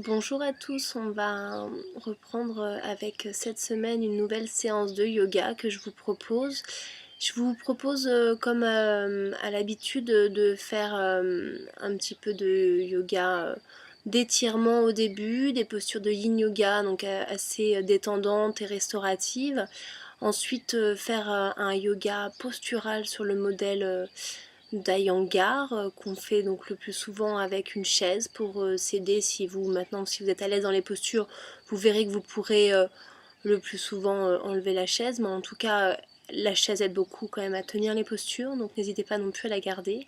Bonjour à tous, on va reprendre avec cette semaine une nouvelle séance de yoga que je vous propose. Je vous propose comme à l'habitude de faire un petit peu de yoga d'étirement au début, des postures de yin yoga donc assez détendantes et restauratives. Ensuite faire un yoga postural sur le modèle d'Iyengar qu'on fait donc le plus souvent avec une chaise pour s'aider. Si vous êtes à l'aise dans les postures, vous verrez que vous pourrez le plus souvent enlever la chaise, mais en tout cas la chaise aide beaucoup quand même à tenir les postures, donc n'hésitez pas non plus à la garder.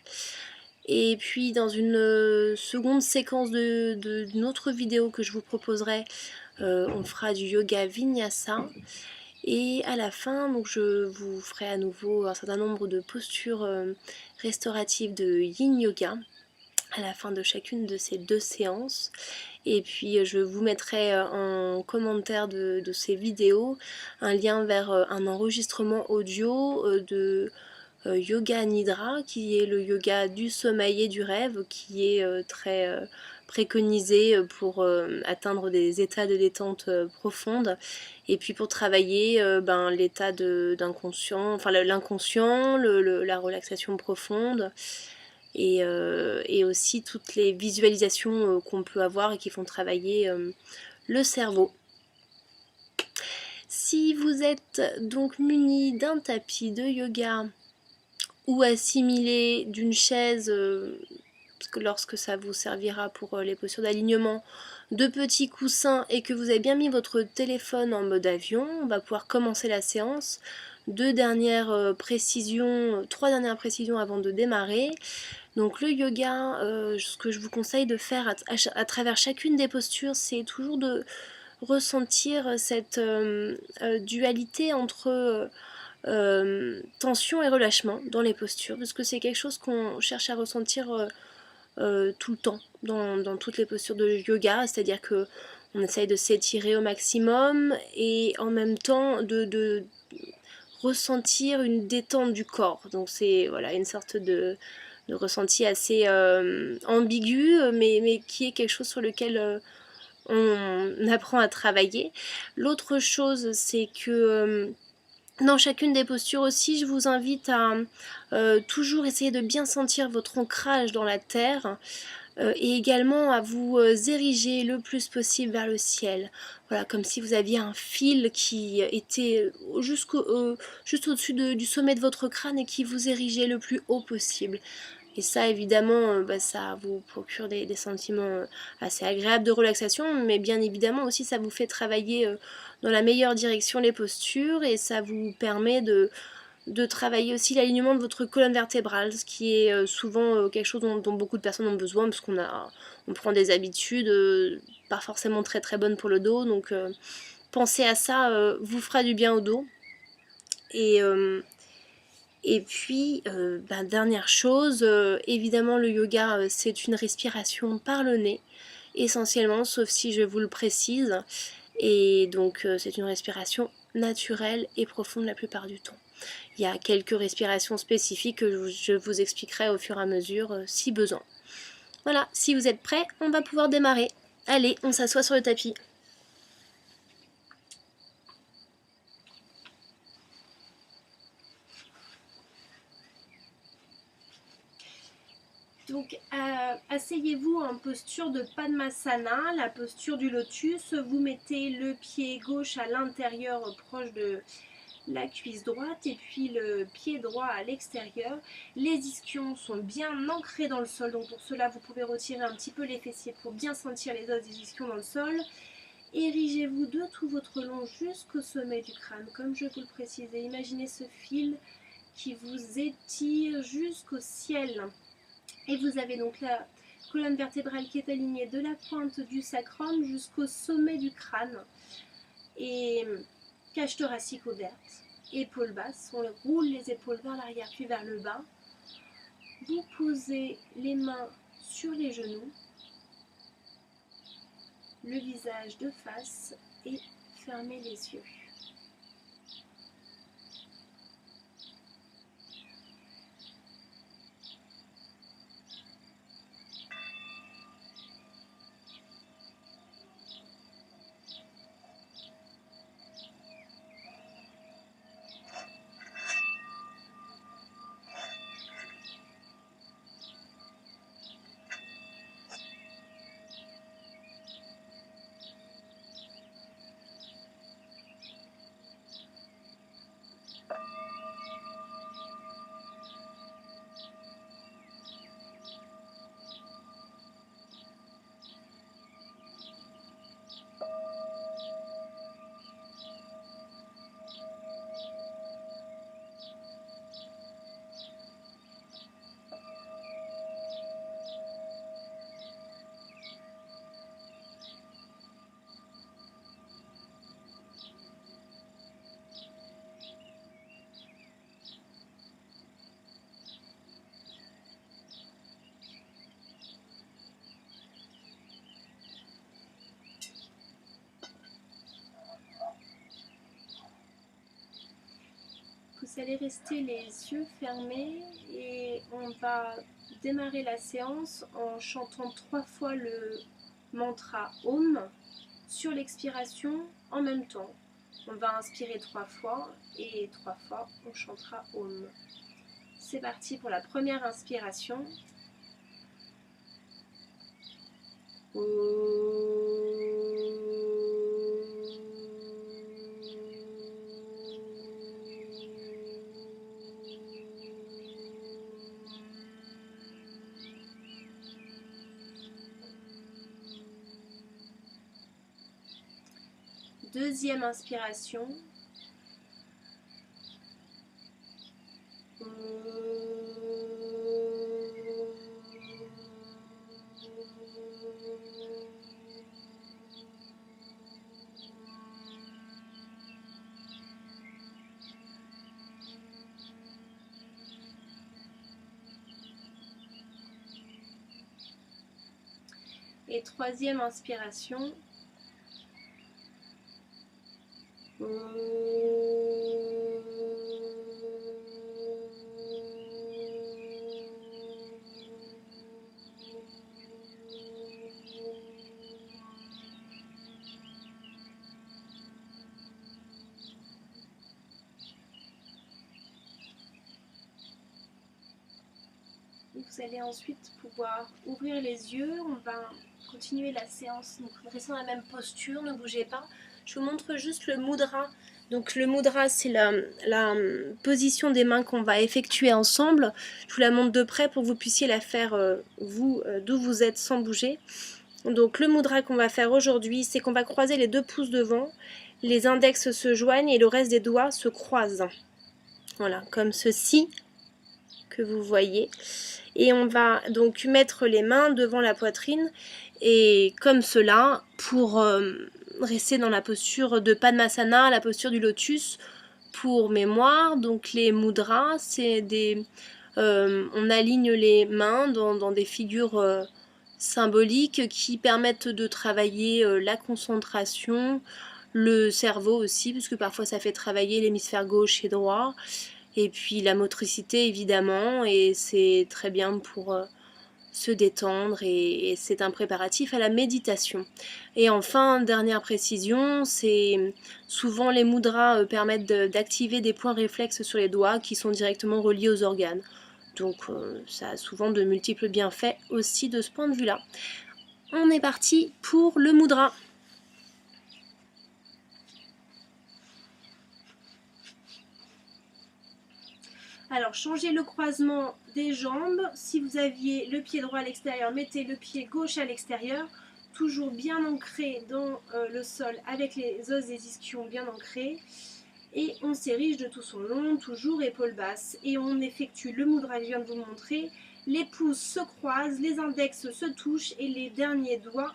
Et puis dans une seconde séquence d'une autre vidéo que je vous proposerai, on fera du yoga vinyasa. Et à la fin, donc je vous ferai à nouveau un certain nombre de postures restauratives de yin yoga à la fin de chacune de ces deux séances. Et puis je vous mettrai en commentaire de ces vidéos un lien vers un enregistrement audio de Yoga Nidra, qui est le yoga du sommeil et du rêve, qui est très préconisé pour atteindre des états de détente profonde, et puis pour travailler l'état d'inconscient, enfin l'inconscient, la relaxation profonde, et aussi toutes les visualisations qu'on peut avoir et qui font travailler le cerveau. Si vous êtes donc muni d'un tapis de yoga ou assimilé d'une chaise, parce que lorsque ça vous servira pour les postures d'alignement, de petits coussins, et que vous avez bien mis votre téléphone en mode avion, on va pouvoir commencer la séance. Trois dernières précisions avant de démarrer. Donc le yoga, ce que je vous conseille de faire à travers chacune des postures, c'est toujours de ressentir cette dualité entre tension et relâchement dans les postures, parce que c'est quelque chose qu'on cherche à ressentir tout le temps dans toutes les postures de yoga, c'est-à-dire que on essaye de s'étirer au maximum et en même temps de ressentir une détente du corps. Donc c'est voilà une sorte de ressenti assez ambigu, mais qui est quelque chose sur lequel on apprend à travailler. L'autre chose, c'est que dans chacune des postures aussi, je vous invite à toujours essayer de bien sentir votre ancrage dans la terre, et également à vous ériger le plus possible vers le ciel. Voilà, comme si vous aviez un fil qui était juste au-dessus du sommet de votre crâne et qui vous érigeait le plus haut possible. Et ça, évidemment, ça vous procure des sentiments assez agréables de relaxation, mais bien évidemment aussi, ça vous fait travailler dans la meilleure direction les postures, et ça vous permet de travailler aussi l'alignement de votre colonne vertébrale, ce qui est souvent quelque chose dont beaucoup de personnes ont besoin, parce on prend des habitudes pas forcément très très bonnes pour le dos, donc pensez à ça, vous fera du bien au dos. Et puis, dernière chose, évidemment le yoga c'est une respiration par le nez, essentiellement, sauf si je vous le précise, et donc c'est une respiration naturelle et profonde la plupart du temps. Il y a quelques respirations spécifiques que je vous expliquerai au fur et à mesure si besoin. Voilà, si vous êtes prêts, on va pouvoir démarrer. Allez, on s'assoit sur le tapis. Donc asseyez-vous en posture de Padmasana, la posture du lotus. Vous mettez le pied gauche à l'intérieur proche de la cuisse droite et puis le pied droit à l'extérieur. Les ischions sont bien ancrés dans le sol, donc pour cela vous pouvez retirer un petit peu les fessiers pour bien sentir les os des ischions dans le sol. Érigez-vous de tout votre long jusqu'au sommet du crâne, comme je vous le précisais. Imaginez ce fil qui vous étire jusqu'au ciel. Et vous avez donc la colonne vertébrale qui est alignée de la pointe du sacrum jusqu'au sommet du crâne. Et cage thoracique ouverte, épaules basses. On roule les épaules vers l'arrière puis vers le bas. Vous posez les mains sur les genoux, le visage de face et fermez les yeux. vous allez rester les yeux fermés et on va démarrer la séance en chantant 3 fois le mantra Om sur l'expiration en même temps. On va inspirer 3 fois et 3 fois on chantera Om. C'est parti pour la première inspiration. Deuxième inspiration. Et troisième inspiration. Vous allez ensuite pouvoir ouvrir les yeux. On va continuer la séance. Donc, restez dans la même posture, ne bougez pas. Je vous montre juste le mudra. Donc le mudra, c'est la position des mains qu'on va effectuer ensemble. Je vous la montre de près pour que vous puissiez la faire vous, d'où vous êtes, sans bouger. Donc le mudra qu'on va faire aujourd'hui, c'est qu'on va croiser les 2 pouces devant. Les index se joignent et le reste des doigts se croisent. Voilà, comme ceci que vous voyez. Et on va donc mettre les mains devant la poitrine et comme cela pour rester dans la posture de Padmasana, la posture du lotus pour mémoire. Donc les mudras, c'est des... on aligne les mains dans des figures symboliques qui permettent de travailler la concentration, le cerveau aussi, parce que parfois ça fait travailler l'hémisphère gauche et droit. Et puis la motricité évidemment, et c'est très bien pour se détendre et c'est un préparatif à la méditation. Et enfin, dernière précision, c'est souvent les mudras permettent d'activer des points réflexes sur les doigts qui sont directement reliés aux organes. Donc ça a souvent de multiples bienfaits aussi de ce point de vue-là. On est parti pour le mudra. Alors, changez le croisement des jambes. Si vous aviez le pied droit à l'extérieur, mettez le pied gauche à l'extérieur. Toujours bien ancré dans le sol avec les os des ischions bien ancrés. Et on s'érige de tout son long, toujours épaules basses. Et on effectue le mudra que je viens de vous montrer. Les pouces se croisent, les index se touchent et les derniers doigts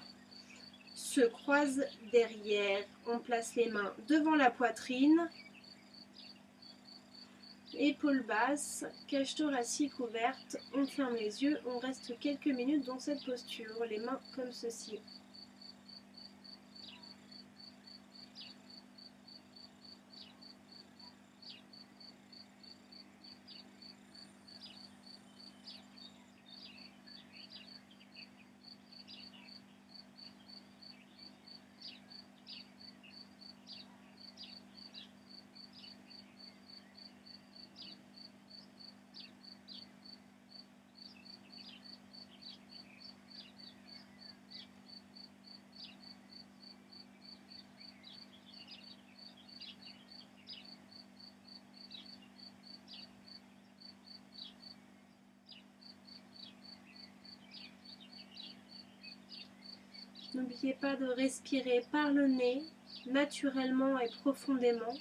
se croisent derrière. On place les mains devant la poitrine. Épaules basses, cage thoracique ouverte, on ferme les yeux, on reste quelques minutes dans cette posture, les mains comme ceci. N'oubliez pas de respirer par le nez, naturellement et profondément.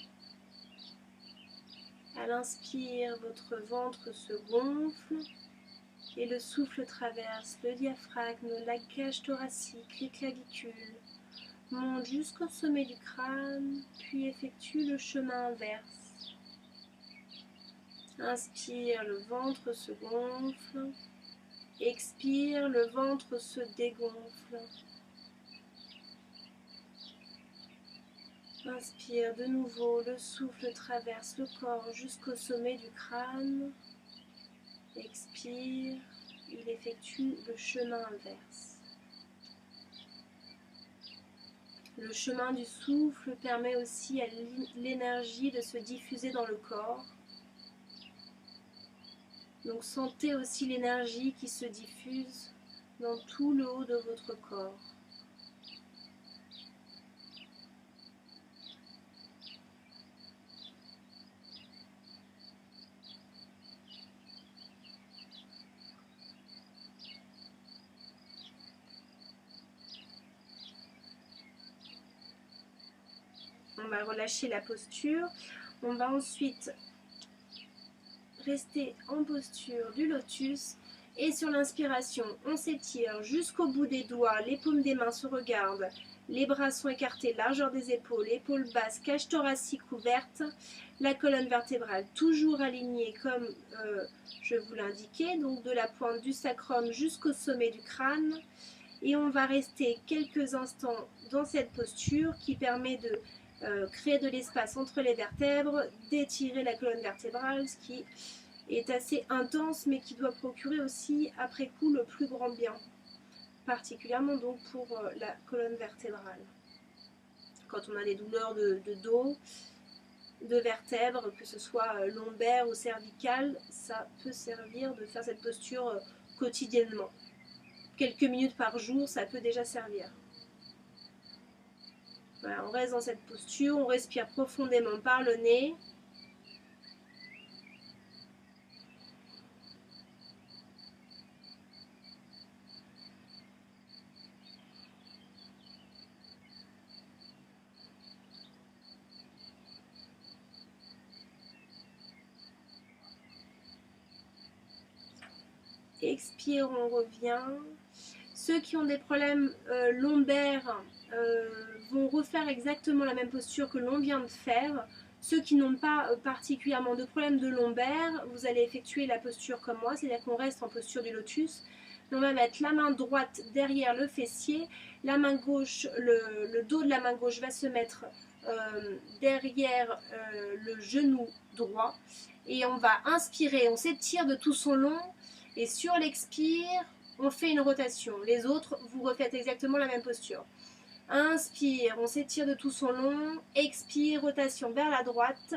À l'inspire, votre ventre se gonfle et le souffle traverse le diaphragme, la cage thoracique, les clavicules, monte jusqu'au sommet du crâne, puis effectue le chemin inverse. Inspire, le ventre se gonfle. Expire, le ventre se dégonfle. Inspire de nouveau, le souffle traverse le corps jusqu'au sommet du crâne. Expire, il effectue le chemin inverse. Le chemin du souffle permet aussi à l'énergie de se diffuser dans le corps. Donc sentez aussi l'énergie qui se diffuse dans tout le haut de votre corps. On va relâcher la posture. On va ensuite rester en posture du lotus. Et sur l'inspiration, on s'étire jusqu'au bout des doigts, les paumes des mains se regardent, les bras sont écartés, largeur des épaules, épaules basses, cage thoracique ouverte, la colonne vertébrale toujours alignée comme je vous l'indiquais, donc de la pointe du sacrum jusqu'au sommet du crâne. Et on va rester quelques instants dans cette posture qui permet de créer de l'espace entre les vertèbres, d'étirer la colonne vertébrale, ce qui est assez intense mais qui doit procurer aussi après coup le plus grand bien, particulièrement donc pour la colonne vertébrale. Quand on a des douleurs de dos, de vertèbres, que ce soit lombaire ou cervicale, ça peut servir de faire cette posture quotidiennement. Quelques minutes par jour, ça peut déjà servir. Voilà, on reste dans cette posture, on respire profondément par le nez. Expire, on revient. Ceux qui ont des problèmes lombaires vont refaire exactement la même posture que l'on vient de faire. Ceux qui n'ont pas particulièrement de problème de lombaire, vous allez effectuer la posture comme moi, c'est-à-dire qu'on reste en posture du lotus. On va mettre la main droite derrière le fessier, la main gauche, le dos de la main gauche va se mettre derrière le genou droit. Et on va inspirer, on s'étire de tout son long. Et sur l'expire, on fait une rotation. Les autres, vous refaites exactement la même posture. Inspire, on s'étire de tout son long. Expire, rotation vers la droite,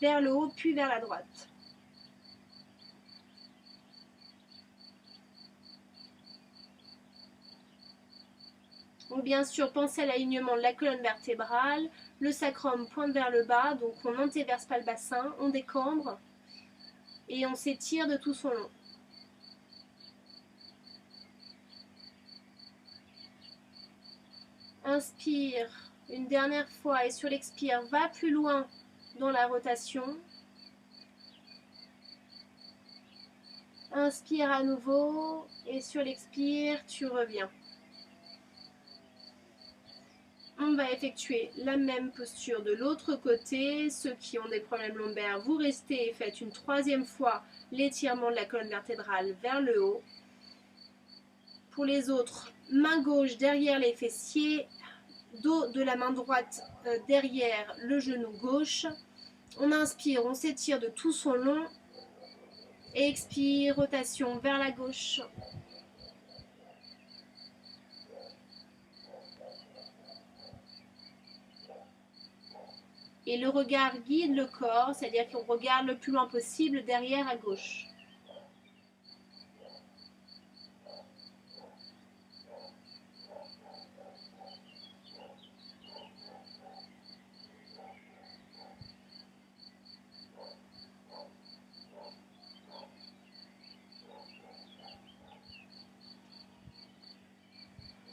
vers le haut, puis vers la droite. Donc bien sûr, pensez à l'alignement de la colonne vertébrale. Le sacrum pointe vers le bas, donc on n'antéverse pas le bassin, on décambre et on s'étire de tout son long. Inspire une dernière fois et sur l'expire, va plus loin dans la rotation. Inspire à nouveau et sur l'expire, tu reviens. On va effectuer la même posture de l'autre côté. Ceux qui ont des problèmes lombaires, vous restez et faites une troisième fois l'étirement de la colonne vertébrale vers le haut. Pour les autres, main gauche derrière les fessiers, dos de la main droite derrière le genou gauche. On inspire, on s'étire de tout son long. Expire, rotation vers la gauche. Et le regard guide le corps, c'est-à-dire qu'on regarde le plus loin possible derrière à gauche.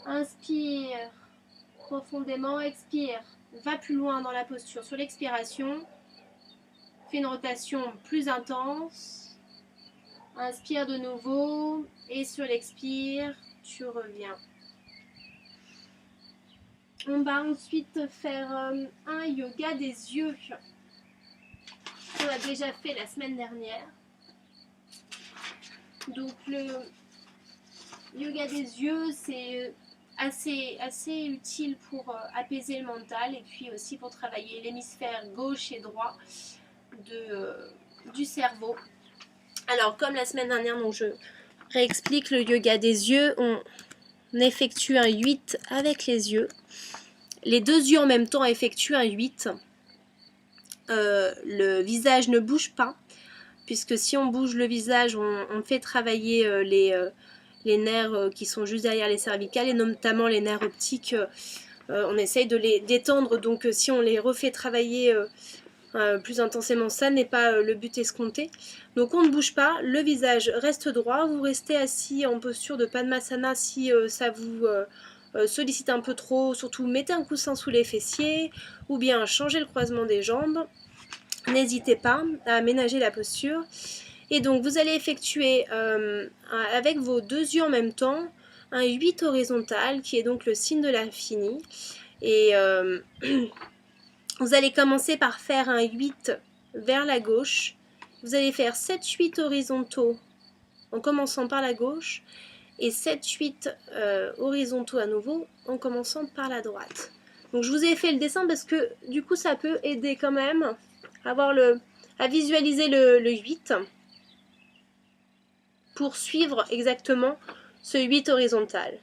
Inspire profondément, expire. Va plus loin dans la posture sur l'expiration. Fais une rotation plus intense. Inspire de nouveau et sur l'expire, tu reviens. On va ensuite faire un yoga des yeux qu'on a déjà fait la semaine dernière. Donc le yoga des yeux, c'est assez utile pour apaiser le mental et puis aussi pour travailler l'hémisphère gauche et droit du cerveau. Alors, comme la semaine dernière, donc je réexplique le yoga des yeux, on effectue un 8 avec les yeux. Les deux yeux en même temps effectuent un 8. Le visage ne bouge pas, puisque si on bouge le visage, on fait travailler les nerfs qui sont juste derrière les cervicales, et notamment les nerfs optiques. On essaye de les détendre, donc si on les refait travailler plus intensément, ça n'est pas le but escompté. Donc on ne bouge pas, le visage reste droit, vous restez assis en posture de Padmasana si ça vous sollicite un peu trop, surtout mettez un coussin sous les fessiers, ou bien changez le croisement des jambes. N'hésitez pas à aménager la posture. Et donc vous allez effectuer avec vos deux yeux en même temps un 8 horizontal qui est donc le signe de l'infini. Et vous allez commencer par faire un 8 vers la gauche. Vous allez faire 7-8 horizontaux en commençant par la gauche et 7-8 horizontaux à nouveau en commençant par la droite. Donc je vous ai fait le dessin parce que du coup ça peut aider quand même à visualiser le 8 pour suivre exactement ce 8 horizontal.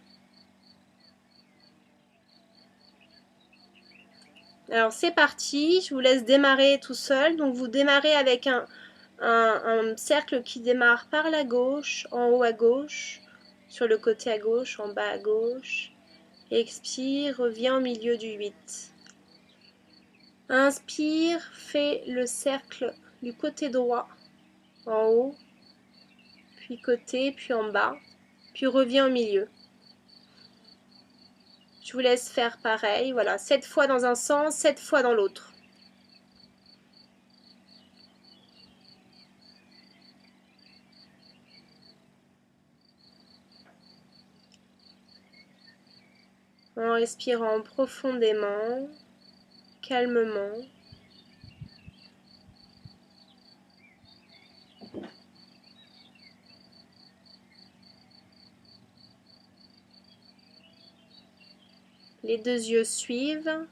Alors c'est parti, je vous laisse démarrer tout seul. Donc vous démarrez avec un cercle qui démarre par la gauche, en haut à gauche, sur le côté à gauche, en bas à gauche. Expire, reviens au milieu du 8. Inspire, fais le cercle du côté droit, en haut, puis côté, puis en bas, puis reviens au milieu. Je vous laisse faire pareil, voilà, 7 fois dans un sens, 7 fois dans l'autre. En respirant profondément, calmement. Les deux yeux suivent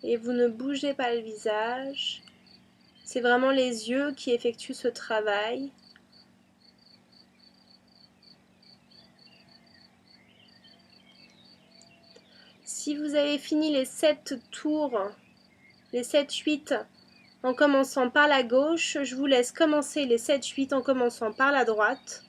et vous ne bougez pas le visage. C'est vraiment les yeux qui effectuent ce travail. Si vous avez fini les 7 tours, les 7-8 en commençant par la gauche, je vous laisse commencer les 7-8 en commençant par la droite.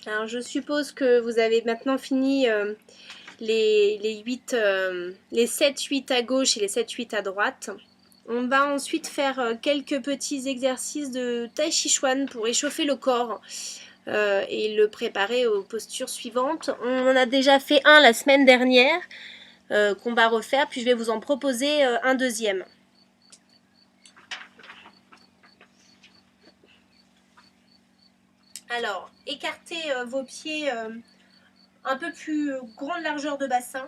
Alors je suppose que vous avez maintenant fini les 7-8 à gauche et les 7-8 à droite. On va ensuite faire quelques petits exercices de Tai Chi Chuan pour échauffer le corps et le préparer aux postures suivantes. On en a déjà fait un la semaine dernière qu'on va refaire, puis je vais vous en proposer un deuxième. Alors, écartez vos pieds un peu plus grande largeur de bassin.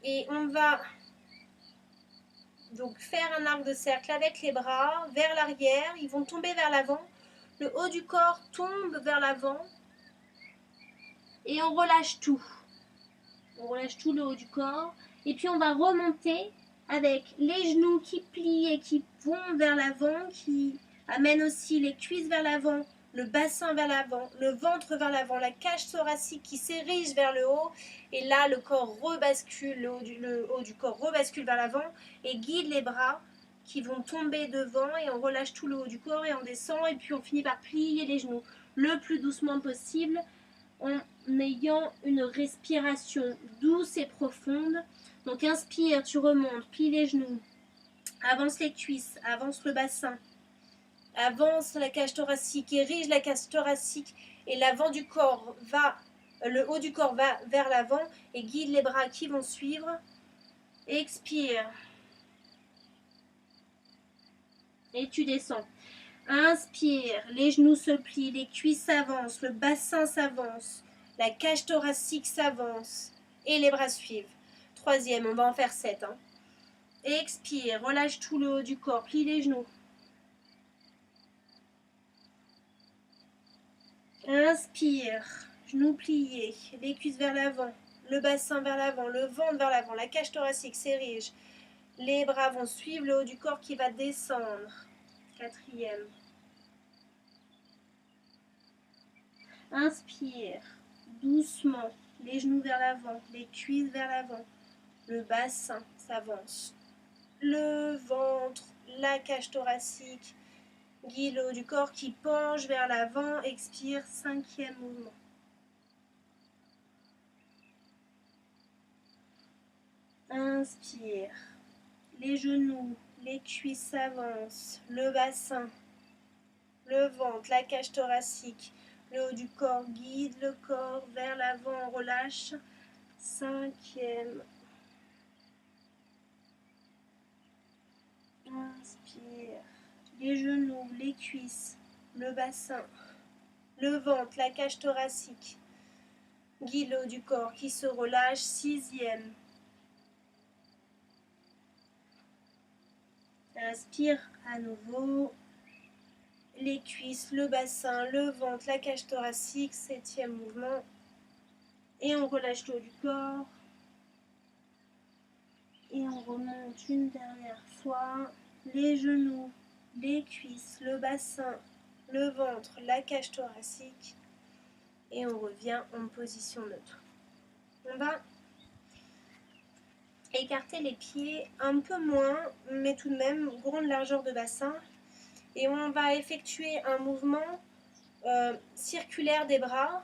Et on va donc faire un arc de cercle avec les bras vers l'arrière. Ils vont tomber vers l'avant. Le haut du corps tombe vers l'avant. Et on relâche tout. On relâche tout le haut du corps. Et puis on va remonter avec les genoux qui plient et qui vont vers l'avant, qui amènent aussi les cuisses vers l'avant, le bassin vers l'avant, le ventre vers l'avant, la cage thoracique qui s'érige vers le haut. Et là, le corps rebascule, le haut du corps rebascule vers l'avant et guide les bras qui vont tomber devant. Et on relâche tout le haut du corps et on descend. Et puis on finit par plier les genoux le plus doucement possible, en ayant une respiration douce et profonde. Donc inspire, tu remontes, plie les genoux, avance les cuisses, avance le bassin, avance la cage thoracique, érige la cage thoracique et l'avant du corps va, le haut du corps va vers l'avant et guide les bras qui vont suivre. Expire. Et tu descends. Inspire, les genoux se plient, les cuisses s'avancent, le bassin s'avance, la cage thoracique s'avance et les bras suivent. Troisième, on va en faire 7. Hein. Expire, relâche tout le haut du corps, plie les genoux. Inspire, genoux pliés, les cuisses vers l'avant, le bassin vers l'avant, le ventre vers l'avant, la cage thoracique s'érige. Les bras vont suivre le haut du corps qui va descendre. Quatrième. Inspire, doucement, les genoux vers l'avant, les cuisses vers l'avant, le bassin s'avance, le ventre, la cage thoracique, guide le haut du corps qui penche vers l'avant, expire, 5e mouvement. Inspire, les genoux, les cuisses s'avancent, le bassin, le ventre, la cage thoracique, le haut du corps guide le corps vers l'avant, relâche. 5e. Inspire. Les genoux, les cuisses, le bassin, le ventre, la cage thoracique. Guide le haut du corps qui se relâche. 6e. Inspire à nouveau. Les cuisses, le bassin, le ventre, la cage thoracique. 7e mouvement. Et on relâche le haut du corps. Et on remonte une dernière fois. Les genoux, les cuisses, le bassin, le ventre, la cage thoracique. Et on revient en position neutre. On va écarter les pieds un peu moins, mais tout de même, grande largeur de bassin. Et on va effectuer un mouvement circulaire des bras.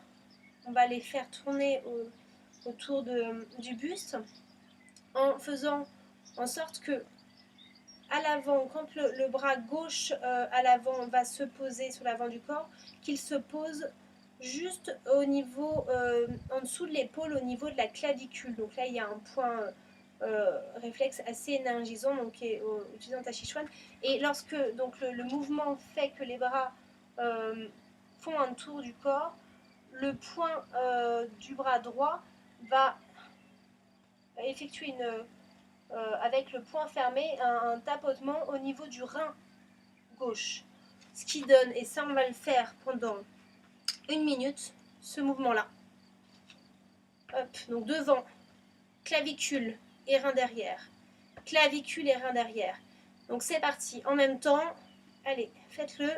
On va les faire tourner autour du buste en faisant en sorte que à l'avant, quand le bras gauche à l'avant va se poser sur l'avant du corps, qu'il se pose juste au niveau, en dessous de l'épaule, au niveau de la clavicule. Donc là, il y a un point réflexe assez énergisant, donc utilisant Ta Chi Chuan. Et lorsque donc, le mouvement fait que les bras font un tour du corps, le point du bras droit va effectuer avec le poing fermé un tapotement au niveau du rein gauche. Ce qui donne, et ça on va le faire pendant 1 minute, ce mouvement-là. Hop, donc devant, clavicule et rein derrière. Clavicule et rein derrière. Donc c'est parti, en même temps, allez, faites-le.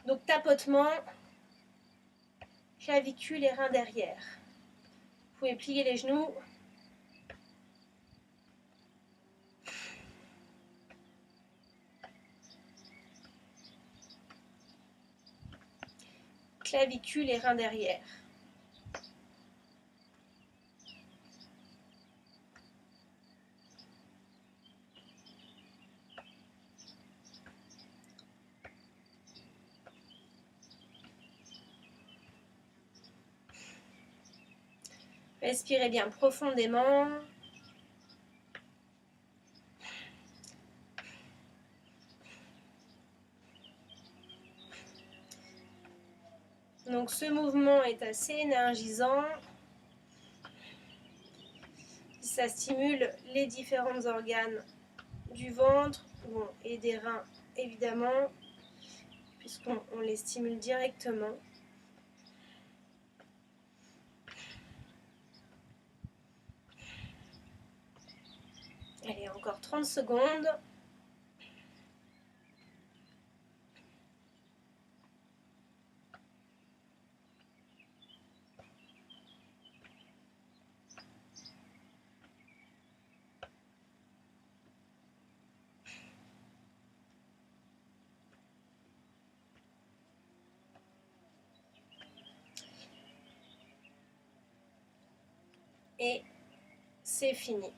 Donc tapotement, clavicule et rein derrière. Vous pouvez plier les genoux. Clavicule et rein derrière. Respirez bien profondément. Donc ce mouvement est assez énergisant. Ça stimule les différents organes du ventre et des reins évidemment, puisqu'on les stimule directement. Allez, encore 30 secondes. Et c'est fini.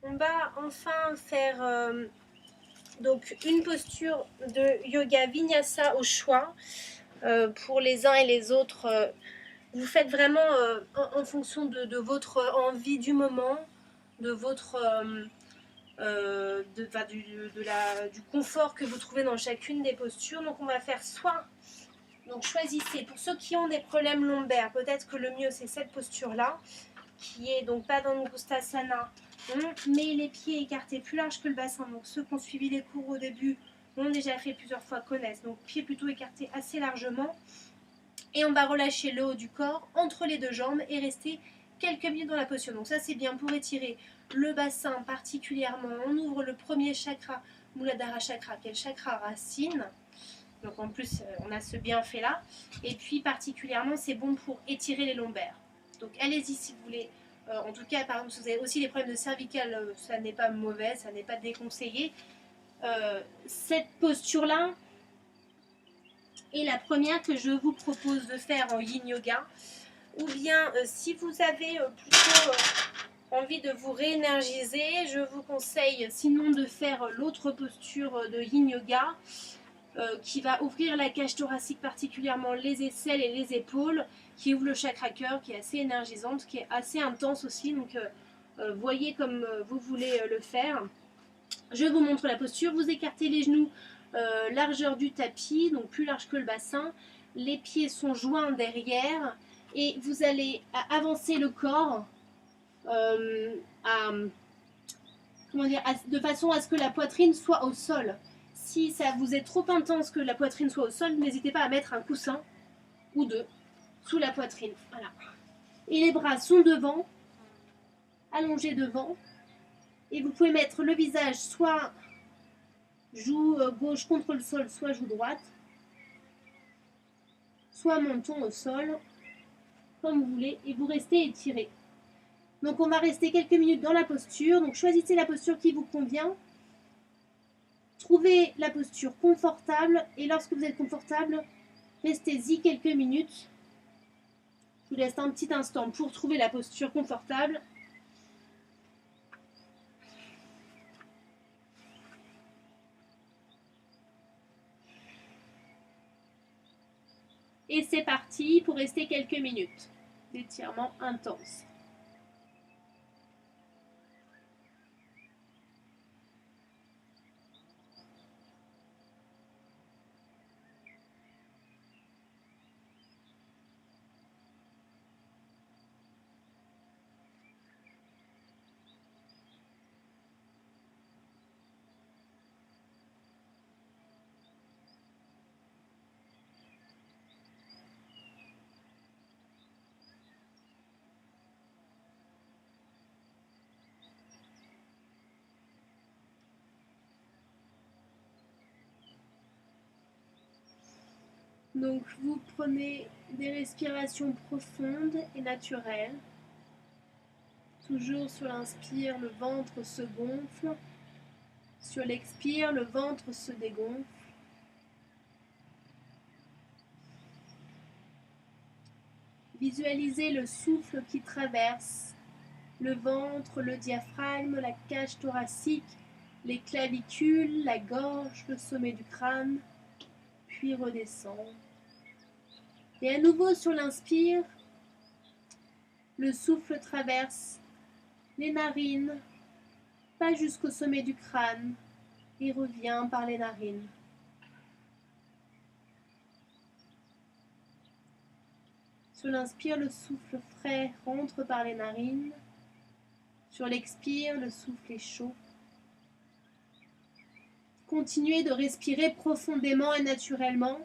On va enfin faire donc une posture de yoga vinyasa au choix. Pour les uns et les autres, vous faites vraiment en fonction de votre envie du moment, de votre du confort que vous trouvez dans chacune des postures. Donc on va faire soit, donc choisissez, pour ceux qui ont des problèmes lombaires, peut-être que le mieux c'est cette posture là, qui est donc Padangusthasana. On met les pieds écartés plus larges que le bassin, donc ceux qui ont suivi les cours au début l'ont déjà fait plusieurs fois, connaissent, donc pieds plutôt écartés assez largement, et on va relâcher le haut du corps entre les deux jambes et rester quelques minutes dans la posture. Donc ça c'est bien pour étirer le bassin particulièrement. On ouvre le premier chakra, Muladhara chakra, qui est le chakra racine. Donc en plus on a ce bienfait là. Et puis particulièrement c'est bon pour étirer les lombaires. Donc allez-y si vous voulez. En tout cas, par exemple, si vous avez aussi des problèmes de cervicales, ça n'est pas mauvais, ça n'est pas déconseillé. Cette posture là est la première que je vous propose de faire en yin yoga. Ou bien si vous avez plutôt envie de vous réénergiser, je vous conseille sinon de faire l'autre posture de yin yoga qui va ouvrir la cage thoracique, particulièrement les aisselles et les épaules, qui ouvre le chakra cœur, qui est assez énergisante, qui est assez intense aussi, donc voyez comme vous voulez le faire. Je vous montre la posture, vous écartez les genoux largeur du tapis, donc plus large que le bassin, les pieds sont joints derrière, et vous allez avancer le corps de façon à ce que la poitrine soit au sol. Si ça vous est trop intense que la poitrine soit au sol, n'hésitez pas à mettre un coussin ou deux sous la poitrine. Voilà. Et les bras sont devant, allongés devant. Et vous pouvez mettre le visage soit joue gauche contre le sol, soit joue droite. Soit menton au sol, comme vous voulez. Et vous restez étiré. Donc on va rester quelques minutes dans la posture. Donc choisissez la posture qui vous convient. Trouvez la posture confortable et lorsque vous êtes confortable, restez-y quelques minutes. Je vous laisse un petit instant pour trouver la posture confortable. Et c'est parti pour rester quelques minutes d'étirement intense. Donc vous prenez des respirations profondes et naturelles. Toujours sur l'inspire, le ventre se gonfle. Sur l'expire, le ventre se dégonfle. Visualisez le souffle qui traverse le ventre, le diaphragme, la cage thoracique, les clavicules, la gorge, le sommet du crâne, puis redescend. Et à nouveau sur l'inspire, le souffle traverse les narines, pas jusqu'au sommet du crâne, et revient par les narines. Sur l'inspire, le souffle frais rentre par les narines. Sur l'expire, le souffle est chaud. Continuez de respirer profondément et naturellement.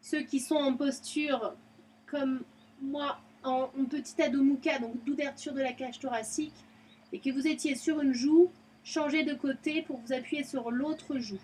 Ceux qui sont en posture comme moi en petit Adho Mukha, donc d'ouverture de la cage thoracique, et que vous étiez sur une joue, changez de côté pour vous appuyer sur l'autre joue.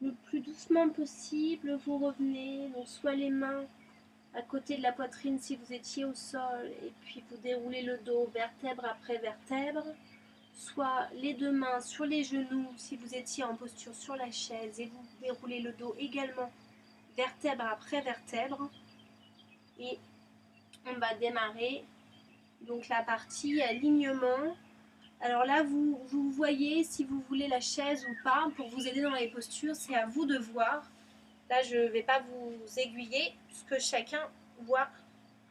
Le plus doucement possible, vous revenez, donc soit les mains à côté de la poitrine si vous étiez au sol, et puis vous déroulez le dos vertèbre après vertèbre, soit les deux mains sur les genoux si vous étiez en posture sur la chaise, et vous déroulez le dos également vertèbre après vertèbre, et on va démarrer donc la partie alignement. Alors là, vous voyez si vous voulez la chaise ou pas pour vous aider dans les postures, c'est à vous de voir. Là, je ne vais pas vous aiguiller, puisque chacun voit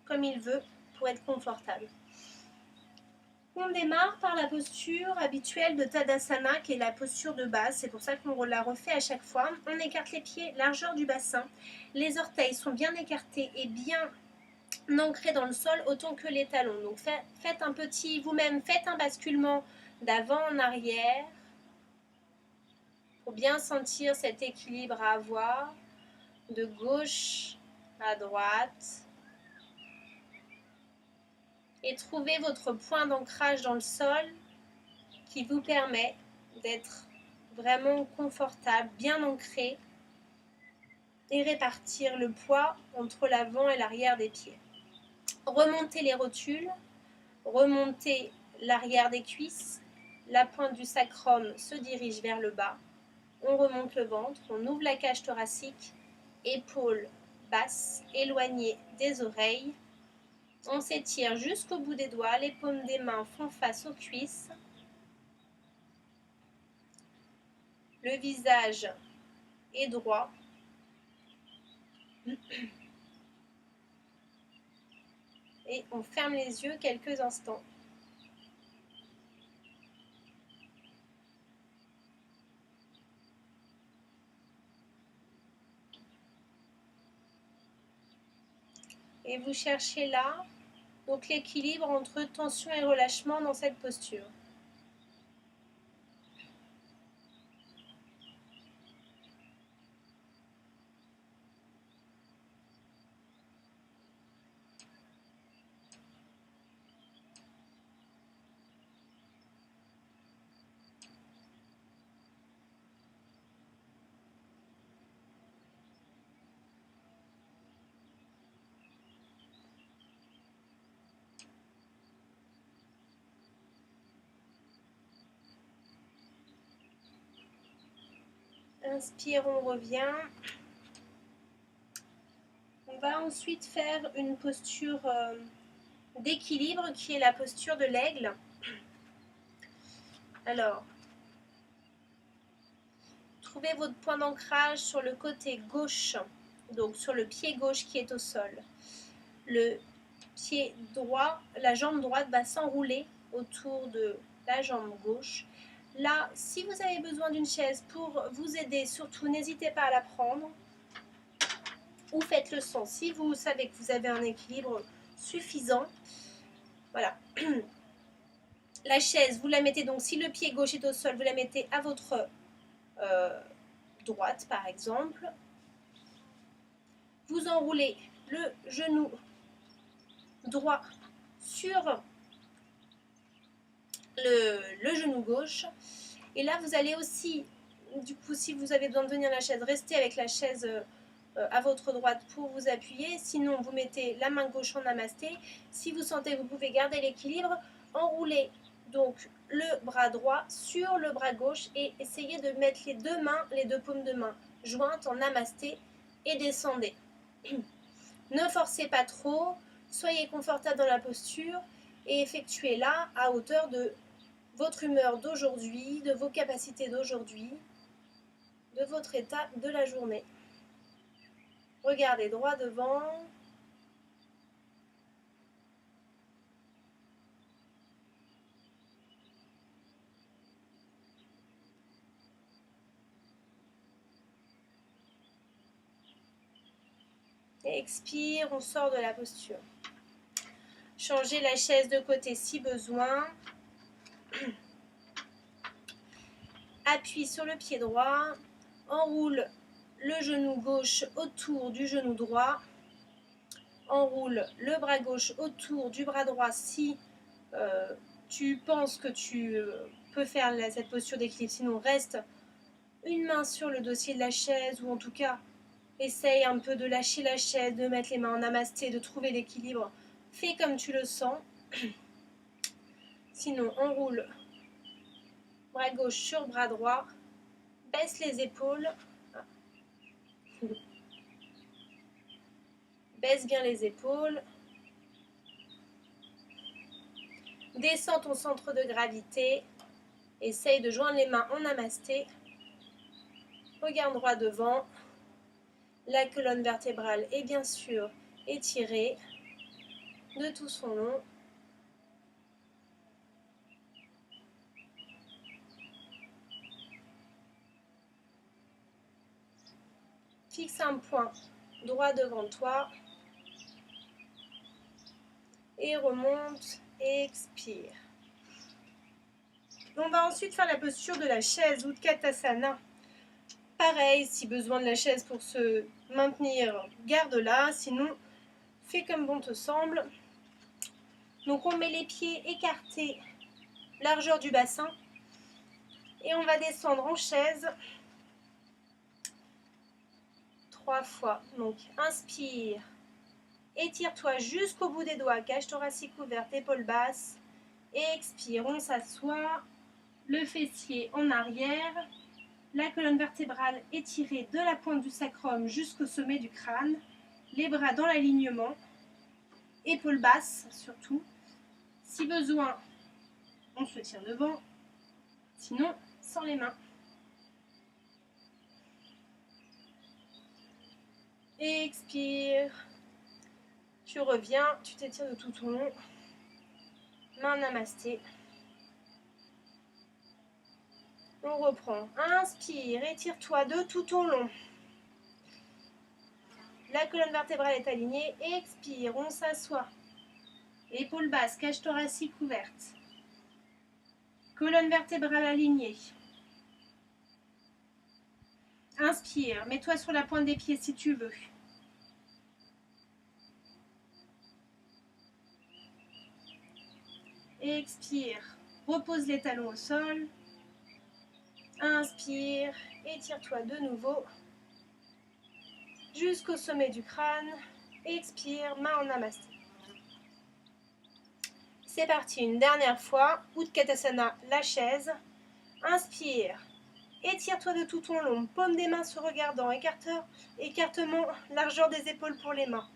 comme il veut pour être confortable. On démarre par la posture habituelle de Tadasana, qui est la posture de base. C'est pour ça qu'on la refait à chaque fois. On écarte les pieds, largeur du bassin. Les orteils sont bien écartés et bien ancrés dans le sol autant que les talons. Donc faites un petit, vous-même, faites un basculement d'avant en arrière pour bien sentir cet équilibre à avoir de gauche à droite. Et trouvez votre point d'ancrage dans le sol qui vous permet d'être vraiment confortable, bien ancré et répartir le poids entre l'avant et l'arrière des pieds. Remontez les rotules, remontez l'arrière des cuisses, la pointe du sacrum se dirige vers le bas, on remonte le ventre, on ouvre la cage thoracique, épaules basses, éloignées des oreilles, on s'étire jusqu'au bout des doigts, les paumes des mains font face aux cuisses, le visage est droit, et on ferme les yeux quelques instants. Et vous cherchez là donc l'équilibre entre tension et relâchement dans cette posture. Inspire, on revient. On va ensuite faire une posture d'équilibre qui est la posture de l'aigle. Alors, trouvez votre point d'ancrage sur le côté gauche, donc sur le pied gauche qui est au sol. Le pied droit, la jambe droite va s'enrouler autour de la jambe gauche. Là, si vous avez besoin d'une chaise pour vous aider, surtout n'hésitez pas à la prendre. Ou faites le son si vous savez que vous avez un équilibre suffisant. Voilà. La chaise, vous la mettez donc, si le pied gauche est au sol, vous la mettez à votre droite par exemple. Vous enroulez le genou droit sur le genou gauche. Et là, vous allez aussi, du coup, si vous avez besoin de tenir la chaise, restez avec la chaise à votre droite pour vous appuyer. Sinon, vous mettez la main gauche en namasté. Si vous sentez, vous pouvez garder l'équilibre. Enroulez donc le bras droit sur le bras gauche et essayez de mettre les deux mains, les deux paumes de main jointes en namasté et descendez. Ne forcez pas trop, soyez confortable dans la posture et effectuez-la à hauteur de votre humeur d'aujourd'hui, de vos capacités d'aujourd'hui, de votre état de la journée. Regardez droit devant. Et expire, on sort de la posture. Changez la chaise de côté si besoin. Appuie sur le pied droit. Enroule le genou gauche autour du genou droit. Enroule le bras gauche autour du bras droit si tu penses que tu peux faire cette posture d'équilibre. Sinon, reste une main sur le dossier de la chaise, ou en tout cas, essaye un peu de lâcher la chaise, de mettre les mains en namasté, de trouver l'équilibre. Fais comme tu le sens. Sinon, on roule bras gauche sur bras droit. Baisse les épaules. Baisse bien les épaules. Descends ton centre de gravité. Essaye de joindre les mains en namasté. Regard droit devant. La colonne vertébrale est bien sûr étirée de tout son long. Fixe un point droit devant toi. Et remonte et expire. On va ensuite faire la posture de la chaise Utkatasana. Pareil, si besoin de la chaise pour se maintenir, garde-la. Sinon, fais comme bon te semble. Donc on met les pieds écartés, largeur du bassin. Et on va descendre en chaise 3 fois. Donc inspire. Étire-toi jusqu'au bout des doigts, cage thoracique ouverte, épaules basses. Et expire, on s'assoit. Le fessier en arrière, la colonne vertébrale étirée de la pointe du sacrum jusqu'au sommet du crâne, les bras dans l'alignement, épaules basses surtout. Si besoin, on se tient devant, sinon sans les mains. Et expire, tu reviens, tu t'étires de tout ton long, main namasté. On reprend. Inspire, étire-toi de tout ton long. La colonne vertébrale est alignée. Expire, on s'assoit. Épaules basses, cage thoracique ouverte. Colonne vertébrale alignée. Inspire, mets-toi sur la pointe des pieds si tu veux. Expire, repose les talons au sol. Inspire, étire-toi de nouveau jusqu'au sommet du crâne. Expire, main en namasté. C'est parti, une dernière fois. Utkatasana, la chaise. Inspire, étire-toi de tout ton long. Paume des mains se regardant. Écartement, largeur des épaules pour les mains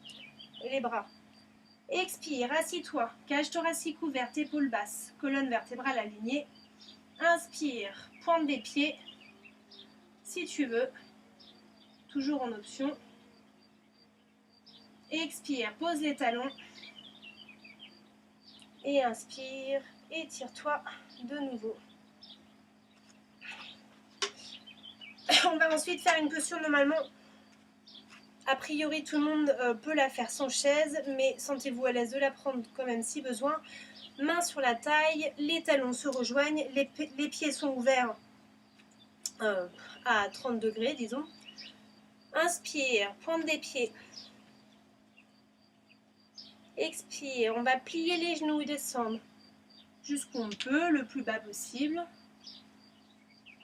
et les bras. Expire, assis-toi. Cage thoracique ouverte, épaules basses. Colonne vertébrale alignée. Inspire, pointe des pieds. Si tu veux, toujours en option. Expire, pose les talons. Et inspire, étire-toi de nouveau. On va ensuite faire une posture normalement. A priori, tout le monde peut la faire sans chaise, mais sentez-vous à l'aise de la prendre quand même si besoin. Main sur la taille, les talons se rejoignent, les pieds sont ouverts à 30 degrés, disons. Inspire, pointe des pieds. Expire, on va plier les genoux et descendre jusqu'où on peut, le plus bas possible.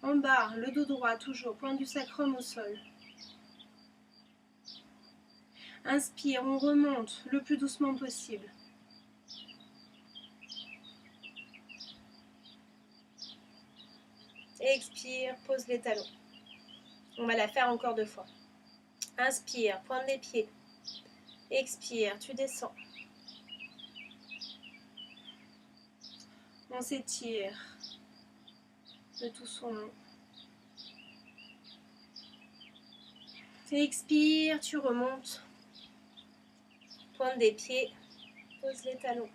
En bas, le dos droit, toujours, pointe du sacrum au sol. Inspire, on remonte le plus doucement possible. Expire, pose les talons. On va la faire encore 2 fois. Inspire, pointe des pieds. Expire, tu descends. On s'étire de tout son long. Expire, tu remontes. Pointe des pieds, pose les talons.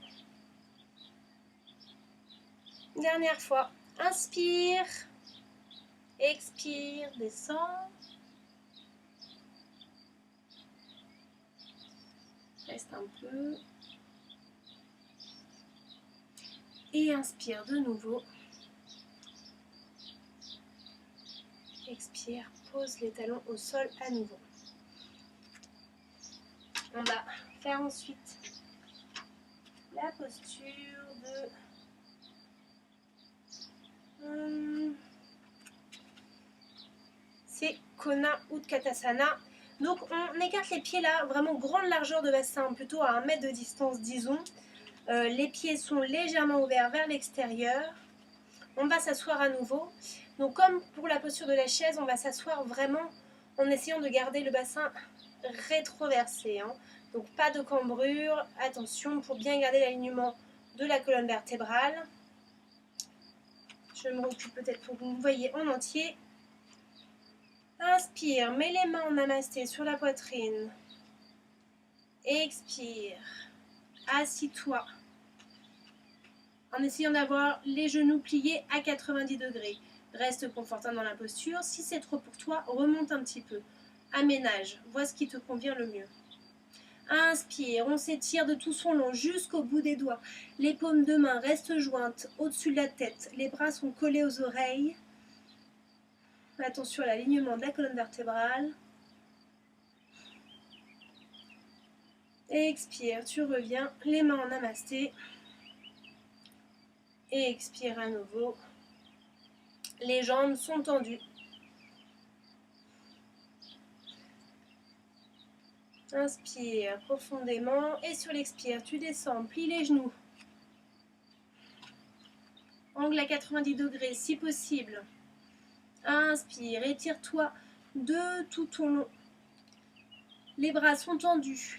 Dernière fois. Inspire. Expire, descends. Reste un peu. Et inspire de nouveau. Expire, pose les talons au sol à nouveau. On va faire ensuite la posture de Kona Utkatasana. Donc on écarte les pieds là, vraiment grande largeur de bassin, plutôt à 1 mètre de distance disons. Les pieds sont légèrement ouverts vers l'extérieur. On va s'asseoir à nouveau. Donc comme pour la posture de la chaise, on va s'asseoir vraiment en essayant de garder le bassin rétroversé. Donc pas de cambrure, attention pour bien garder l'alignement de la colonne vertébrale. Je me recule peut-être pour que vous me voyez en entier. Inspire, mets les mains en namasté sur la poitrine. Expire, assis-toi. En essayant d'avoir les genoux pliés à 90 degrés. Reste confortable dans la posture. Si c'est trop pour toi, remonte un petit peu. Aménage, vois ce qui te convient le mieux. Inspire, on s'étire de tout son long jusqu'au bout des doigts. Les paumes de main restent jointes au-dessus de la tête. Les bras sont collés aux oreilles. Attention à l'alignement de la colonne vertébrale. Expire, tu reviens, les mains en namasté. Et expire à nouveau. Les jambes sont tendues. Inspire profondément et sur l'expire, tu descends, plie les genoux. Angle à 90 degrés si possible. Inspire, étire-toi de tout ton long. Les bras sont tendus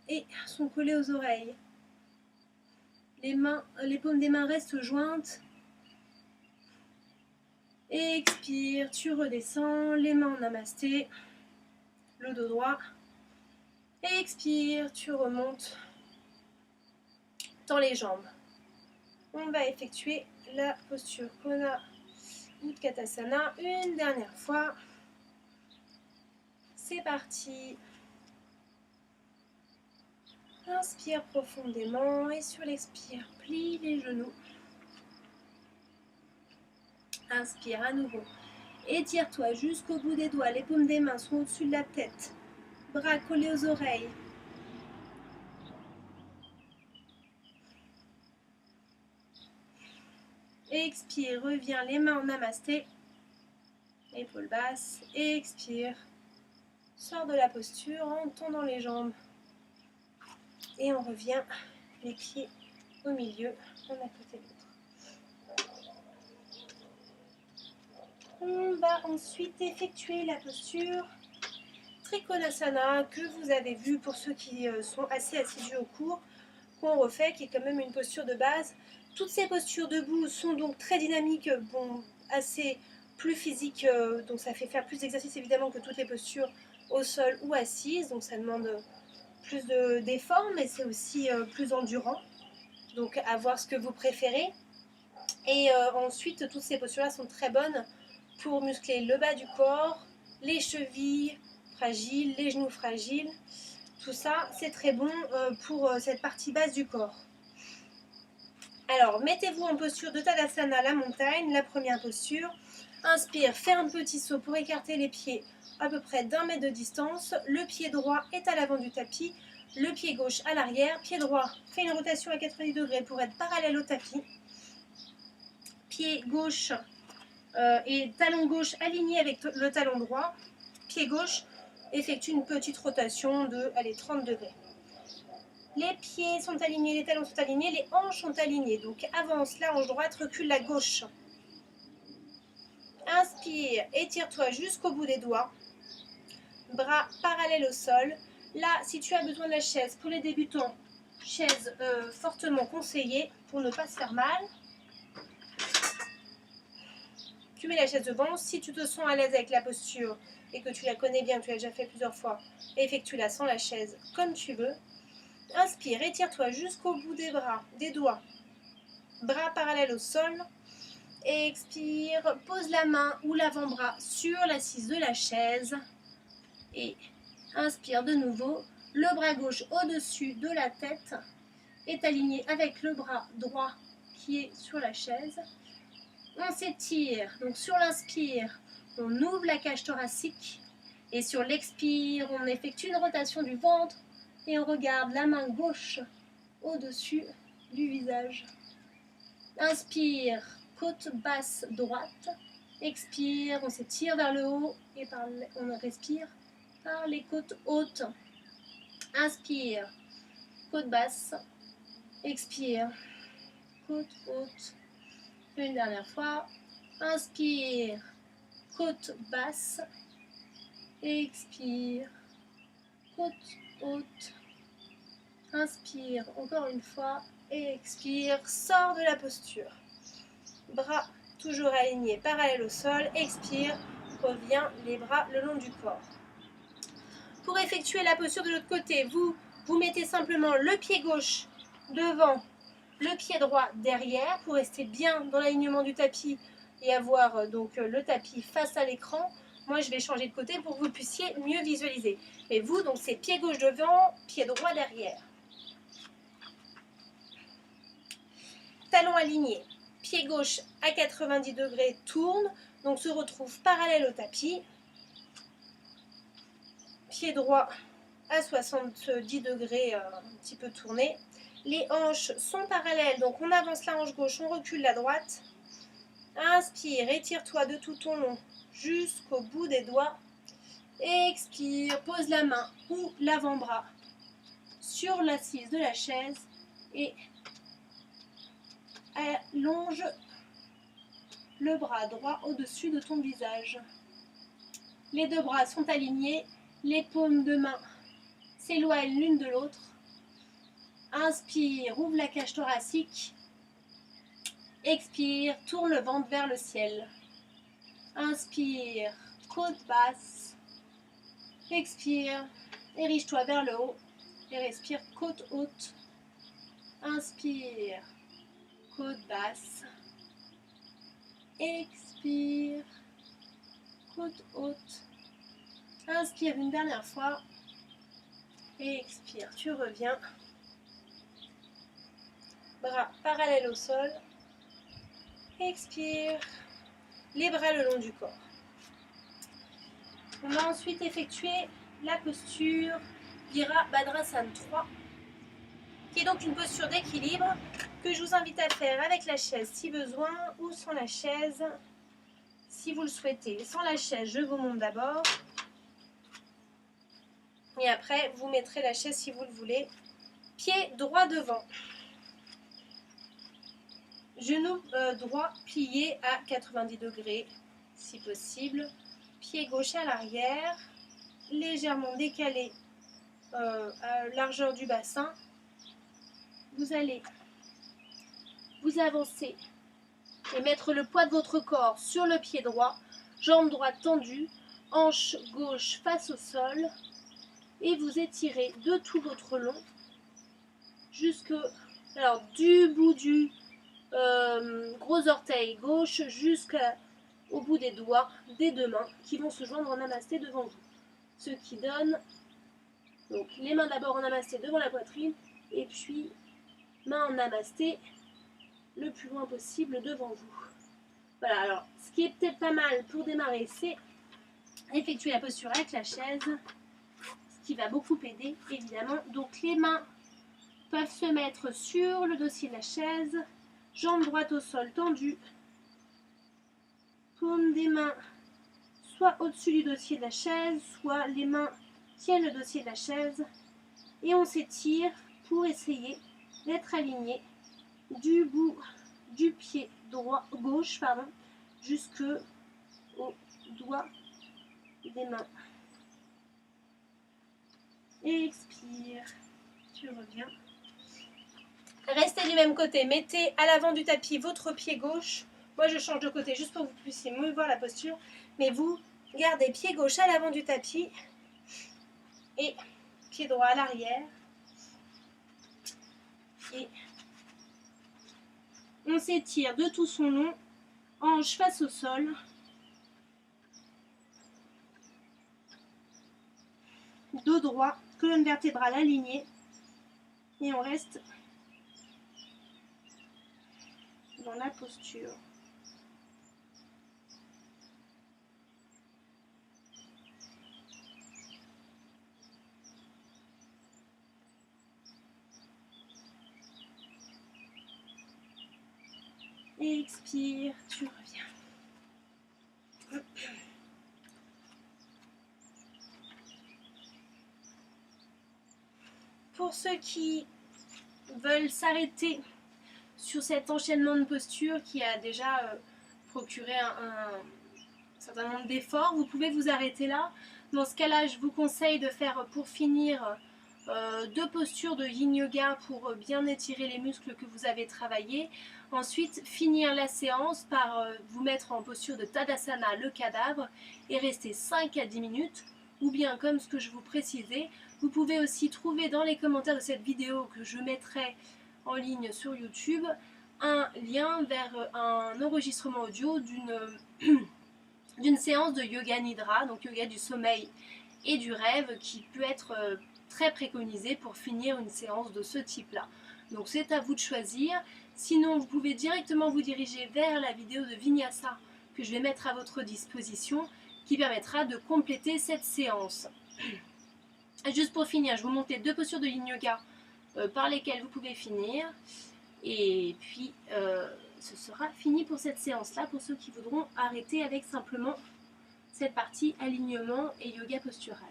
et sont collés aux oreilles. Les paumes des mains restent jointes. Expire, tu redescends, les mains en namasté, le dos droit. Expire, tu remontes dans les jambes. On va effectuer la posture Kona Utkatasana une dernière fois. C'est parti. Inspire profondément et sur l'expire, plie les genoux. Inspire à nouveau. Étire-toi jusqu'au bout des doigts. Les paumes des mains sont au-dessus de la tête. Bras collés aux oreilles. Expire, reviens les mains en namasté. Épaules basses. Expire. Sors de la posture en tendant les jambes. Et on revient les pieds au milieu, l'un à côté de l'autre. On va ensuite effectuer la posture Trikonasana que vous avez vu pour ceux qui sont assez assidus au cours, qu'on refait, qui est quand même une posture de base. Toutes ces postures debout sont donc très dynamiques, assez plus physiques, donc ça fait faire plus d'exercices évidemment que toutes les postures au sol ou assises, donc ça demande plus d'efforts, mais c'est aussi plus endurant. Donc à voir ce que vous préférez. Et ensuite, toutes ces postures-là sont très bonnes pour muscler le bas du corps, les chevilles fragiles, les genoux fragiles. Tout ça, c'est très bon pour cette partie basse du corps. Alors, mettez-vous en posture de Tadasana, la montagne, la première posture. Inspire, fais un petit saut pour écarter les pieds à peu près d'1 mètre de distance. Le pied droit est à l'avant du tapis, le pied gauche à l'arrière. Pied droit fait une rotation à 90 degrés pour être parallèle au tapis. Pied gauche et talon gauche aligné avec le talon droit. Pied gauche effectue une petite rotation de 30 degrés. Les pieds sont alignés, les talons sont alignés, les hanches sont alignées. Donc avance la hanche droite, recule la gauche. Inspire, étire-toi jusqu'au bout des doigts. Bras parallèles au sol. Là, si tu as besoin de la chaise, pour les débutants, chaise fortement conseillée pour ne pas se faire mal. Tu mets la chaise devant. Si tu te sens à l'aise avec la posture et que tu la connais bien, tu l'as déjà fait plusieurs fois, effectue-la sans la chaise comme tu veux. Inspire, étire-toi jusqu'au bout des bras, des doigts. Bras parallèles au sol. Expire, pose la main ou l'avant-bras sur l'assise de la chaise. Et inspire de nouveau. Le bras gauche au-dessus de la tête est aligné avec le bras droit qui est sur la chaise. On s'étire. Donc sur l'inspire, on ouvre la cage thoracique. Et sur l'expire, on effectue une rotation du ventre. Et on regarde la main gauche au-dessus du visage. Inspire, côte basse droite. Expire, on s'étire vers le haut et on respire par les côtes hautes. Inspire, côte basse. Expire, côte haute. Une dernière fois. Inspire, côte basse. Expire, côte haute. Inspire encore une fois et expire. Sors de la posture. Bras toujours alignés, parallèles au sol. Expire, reviens les bras le long du corps. Pour effectuer la posture de l'autre côté, vous mettez simplement le pied gauche devant, le pied droit derrière pour rester bien dans l'alignement du tapis et avoir donc le tapis face à l'écran. Moi, je vais changer de côté pour que vous puissiez mieux visualiser. Et vous, donc c'est pied gauche devant, pied droit derrière. Talons alignés, pied gauche à 90 degrés tourne, donc se retrouve parallèle au tapis. Pied droit à 70 degrés, un petit peu tourné. Les hanches sont parallèles, donc on avance la hanche gauche, on recule la droite. Inspire, étire-toi de tout ton long jusqu'au bout des doigts. Expire, pose la main ou l'avant-bras sur l'assise de la chaise et allonge le bras droit au-dessus de ton visage. Les deux bras sont alignés, les paumes de main s'éloignent l'une de l'autre. Inspire, ouvre la cage thoracique. Expire, tourne le ventre vers le ciel. Inspire, côte basse. Expire, érige-toi vers le haut et respire côte haute. Inspire, côte basse. Expire, côte haute. Inspire une dernière fois et expire. Tu reviens. Bras parallèles au sol. Expire. Les bras le long du corps. On va ensuite effectuer la posture Virabhadrasana 3, qui est donc une posture d'équilibre que je vous invite à faire avec la chaise si besoin ou sans la chaise si vous le souhaitez. Sans la chaise, je vous montre d'abord. Et après, vous mettrez la chaise si vous le voulez. Pied droit devant. Genou droit plié à 90 degrés, si possible. Pied gauche à l'arrière, légèrement décalé à largeur du bassin. Vous allez vous avancer et mettre le poids de votre corps sur le pied droit, jambe droite tendue, hanche gauche face au sol. Et vous étirez de tout votre long du bout du gros orteil gauche jusqu'au bout des doigts des deux mains qui vont se joindre en namasté devant vous. Ce qui donne donc les mains d'abord en namasté devant la poitrine et puis mains en namasté le plus loin possible devant vous. Voilà, alors ce qui est peut-être pas mal pour démarrer, c'est effectuer la posture avec la chaise, ce qui va beaucoup aider évidemment. Donc les mains peuvent se mettre sur le dossier de la chaise, jambe droite au sol tendue, paume des mains soit au-dessus du dossier de la chaise, soit les mains tiennent le dossier de la chaise et on s'étire pour essayer d'être aligné du bout du pied gauche jusqu'au doigt des mains. Expire, tu reviens. Restez du même côté, mettez à l'avant du tapis votre pied gauche. Moi je change de côté juste pour que vous puissiez mieux voir la posture, mais vous gardez pied gauche à l'avant du tapis et pied droit à l'arrière. Et on s'étire de tout son long, hanche face au sol. Dos droit, colonne vertébrale alignée. Et on reste dans la posture. Expire, tu reviens. pour ceux qui veulent s'arrêter sur cet enchaînement de postures qui a déjà procuré un certain nombre d'efforts, vous pouvez vous arrêter là. Dans ce cas-là, je vous conseille de faire pour finir 2 postures de Yin Yoga pour bien étirer les muscles que vous avez travaillés. Ensuite, finir la séance par vous mettre en posture de Tadasana, le cadavre, et rester 5 à 10 minutes. Ou bien, comme ce que je vous précisais, vous pouvez aussi trouver dans les commentaires de cette vidéo que je mettrai en ligne sur YouTube un lien vers un enregistrement audio d'une séance de yoga nidra, donc yoga du sommeil et du rêve, qui peut être très préconisé pour finir une séance de ce type-là. Donc c'est à vous de choisir. Sinon, vous pouvez directement vous diriger vers la vidéo de Vinyasa que je vais mettre à votre disposition, qui permettra de compléter cette séance. Juste pour finir, je vous montre les 2 postures de Yin Yoga par lesquelles vous pouvez finir. Et puis, ce sera fini pour cette séance-là, pour ceux qui voudront arrêter avec simplement cette partie alignement et yoga postural.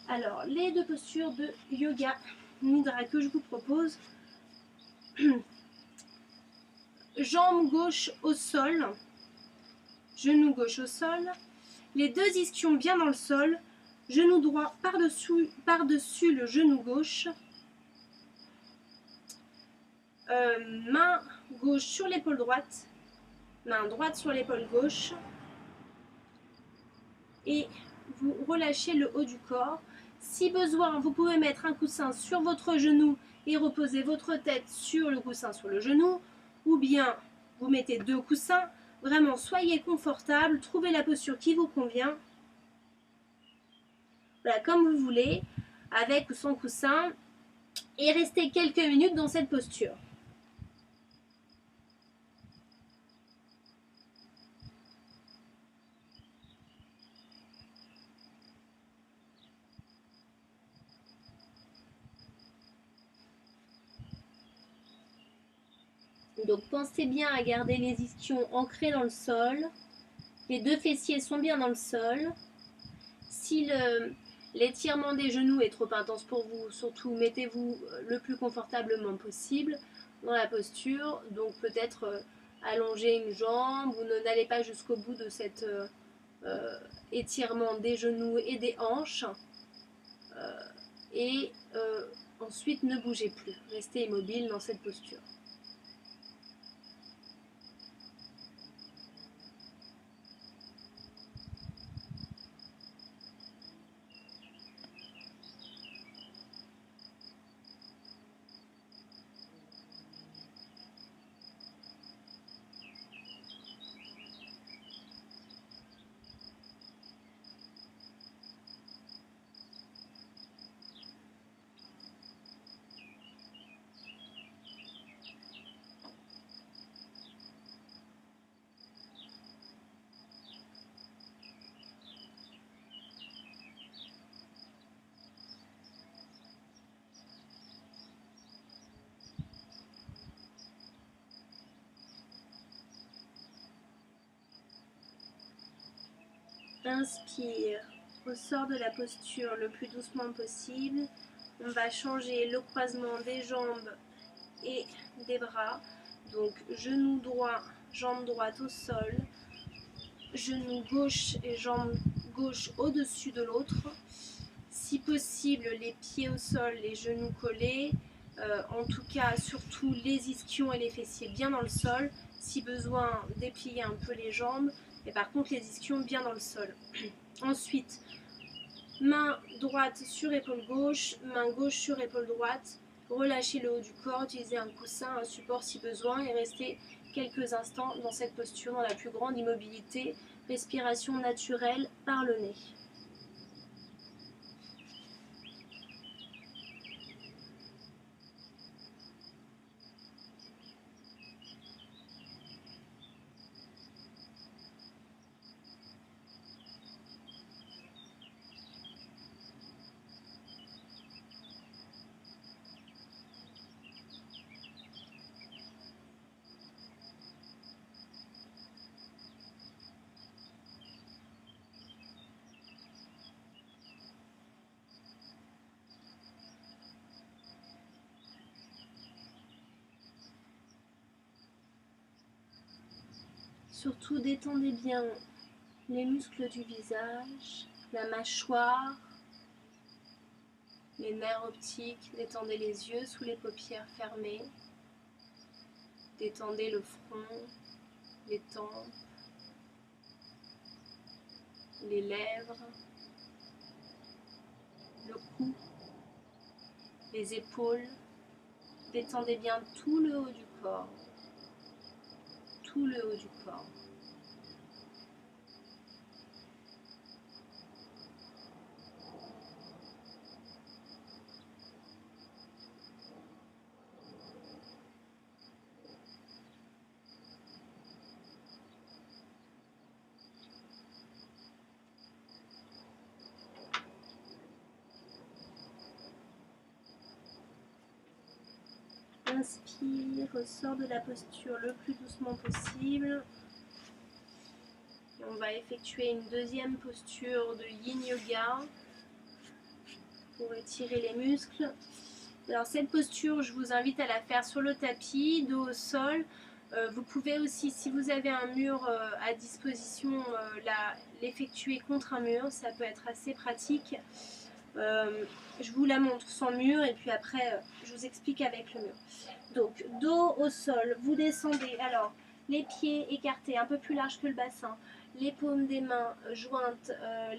Alors, les 2 postures de yoga nidra que je vous propose. Jambe gauche au sol, genou gauche au sol, les 2 ischions bien dans le sol, genou droit par-dessus le genou gauche, main gauche sur l'épaule droite, main droite sur l'épaule gauche, et vous relâchez le haut du corps. Si besoin, vous pouvez mettre un coussin sur votre genou et reposer votre tête sur le coussin sur le genou, ou bien vous mettez 2 coussins. Vraiment, soyez confortable, trouvez la posture qui vous convient. Voilà, comme vous voulez, avec ou sans coussin, et restez quelques minutes dans cette posture. Donc pensez bien à garder les ischions ancrés dans le sol. Les 2 fessiers sont bien dans le sol. Si l'étirement des genoux est trop intense pour vous, surtout mettez-vous le plus confortablement possible dans la posture. Donc peut-être allonger une jambe ou n'allez pas jusqu'au bout de cet étirement des genoux et des hanches. Et ensuite ne bougez plus, restez immobile dans cette posture. Inspire, ressort de la posture le plus doucement possible. On va changer le croisement des jambes et des bras. Donc genou droit, jambe droite au sol, genou gauche et jambe gauche au-dessus de l'autre. Si possible, les pieds au sol, les genoux collés. En tout cas, surtout les ischions et les fessiers bien dans le sol. Si besoin, déplier un peu les jambes. Et par contre, les ischions bien dans le sol. Ensuite, main droite sur épaule gauche, main gauche sur épaule droite. Relâchez le haut du corps, utilisez un coussin, un support si besoin et restez quelques instants dans cette posture, dans la plus grande immobilité. Respiration naturelle par le nez. Surtout détendez bien les muscles du visage, la mâchoire, les nerfs optiques, détendez les yeux sous les paupières fermées, détendez le front, les tempes, les lèvres, le cou, les épaules, détendez bien tout le haut du corps, tout le haut du corps. Inspire, ressort de la posture le plus doucement possible. Et on va effectuer une deuxième posture de Yin Yoga pour étirer les muscles. Alors cette posture, je vous invite à la faire sur le tapis, dos au sol. Vous pouvez aussi, si vous avez un mur à disposition, l'effectuer contre un mur. Ça peut être assez pratique. Je vous la montre sans mur et puis après, je vous explique avec le mur. Donc, dos au sol, vous descendez. Alors, les pieds écartés, un peu plus larges que le bassin. Les paumes des mains jointes,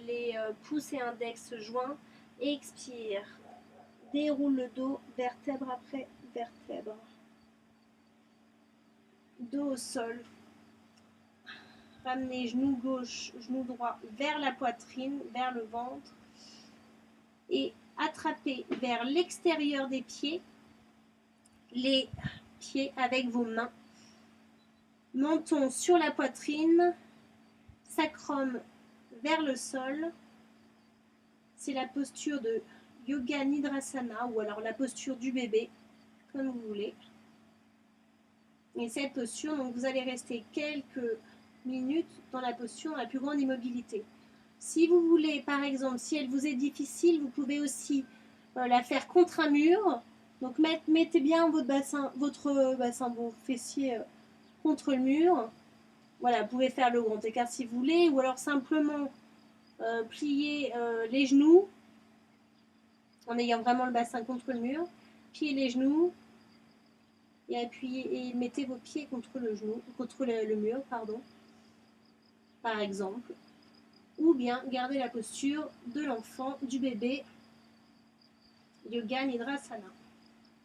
les pouces et index joints. Expire. Déroule le dos, vertèbre après vertèbre. Dos au sol. Ramenez genou gauche, genou droit vers la poitrine, vers le ventre. Et attrapez vers l'extérieur des pieds, les pieds avec vos mains. Menton sur la poitrine, sacrum vers le sol. C'est la posture de Yoga Nidrasana ou alors la posture du bébé, comme vous voulez. Et cette posture, donc vous allez rester quelques minutes dans la posture, dans la plus grande immobilité. Si vous voulez, par exemple, si elle vous est difficile, vous pouvez aussi la faire contre un mur. Donc mettez bien vos fessiers contre le mur. Voilà, vous pouvez faire le grand écart si vous voulez, ou alors simplement plier les genoux en ayant vraiment le bassin contre le mur. Pliez les genoux et appuyez et mettez vos pieds contre le mur, pardon, par exemple. Ou bien gardez la posture de l'enfant, du bébé, Yoga Nidrasana.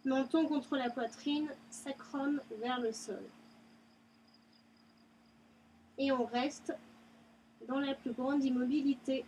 Menton contre la poitrine, sacrum vers le sol. Et on reste dans la plus grande immobilité.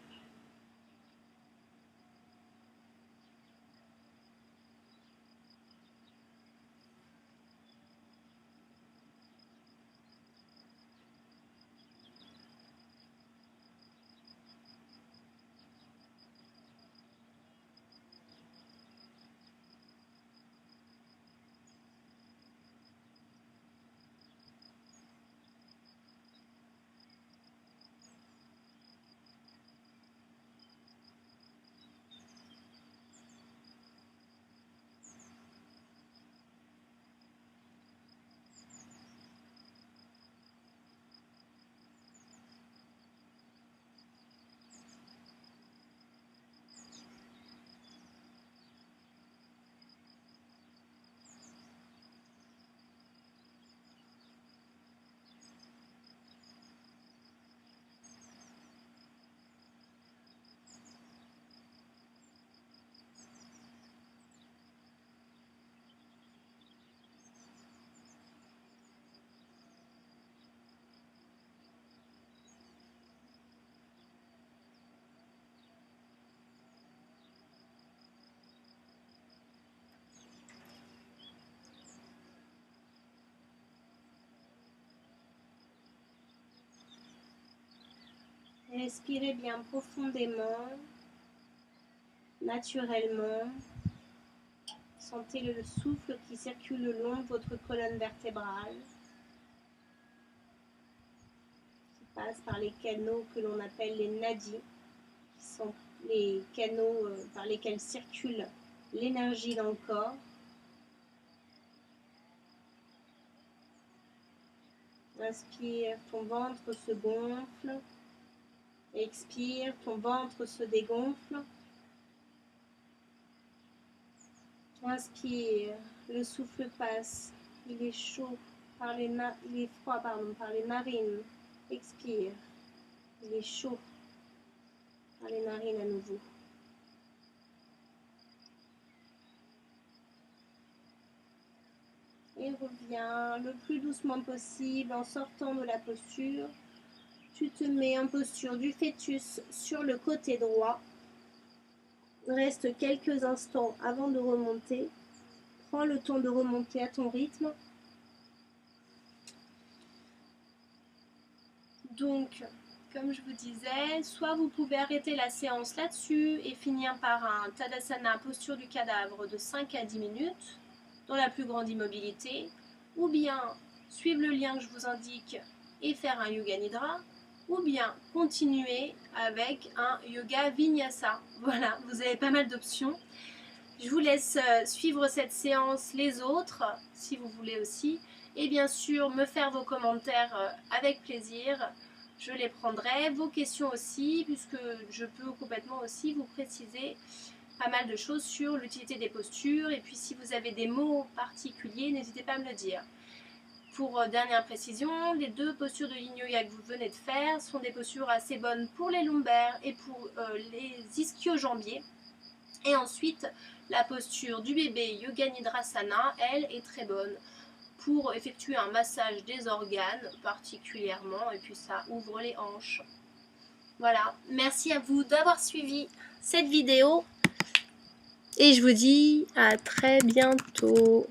Respirez bien profondément, naturellement. Sentez le souffle qui circule le long de votre colonne vertébrale, qui passe par les canaux que l'on appelle les nadis, qui sont les canaux par lesquels circule l'énergie dans le corps. Inspire, ton ventre se gonfle. Expire, ton ventre se dégonfle. Inspire, le souffle passe. Il est chaud, il est froid par les narines. Expire, il est chaud par les narines à nouveau. Et reviens le plus doucement possible en sortant de la posture. Tu te mets en posture du fœtus sur le côté droit. Reste quelques instants avant de remonter. Prends le temps de remonter à ton rythme. Donc, comme je vous disais, soit vous pouvez arrêter la séance là-dessus et finir par un Tadasana, posture du cadavre de 5 à 10 minutes, dans la plus grande immobilité, ou bien suivre le lien que je vous indique et faire un Yoga Nidra, ou bien continuer avec un Yoga Vinyasa. Voilà, vous avez pas mal d'options. Je vous laisse suivre cette séance, les autres, si vous voulez aussi. Et bien sûr, me faire vos commentaires avec plaisir. Je les prendrai. Vos questions aussi, puisque je peux complètement aussi vous préciser pas mal de choses sur l'utilité des postures. Et puis, si vous avez des mots particuliers, n'hésitez pas à me le dire. Pour dernière précision, les 2 postures de Yin Yoga que vous venez de faire sont des postures assez bonnes pour les lombaires et pour les ischio-jambiers. Et ensuite, la posture du bébé Yoga Nidrasana, elle est très bonne pour effectuer un massage des organes particulièrement, et puis ça ouvre les hanches. Voilà, merci à vous d'avoir suivi cette vidéo et je vous dis à très bientôt.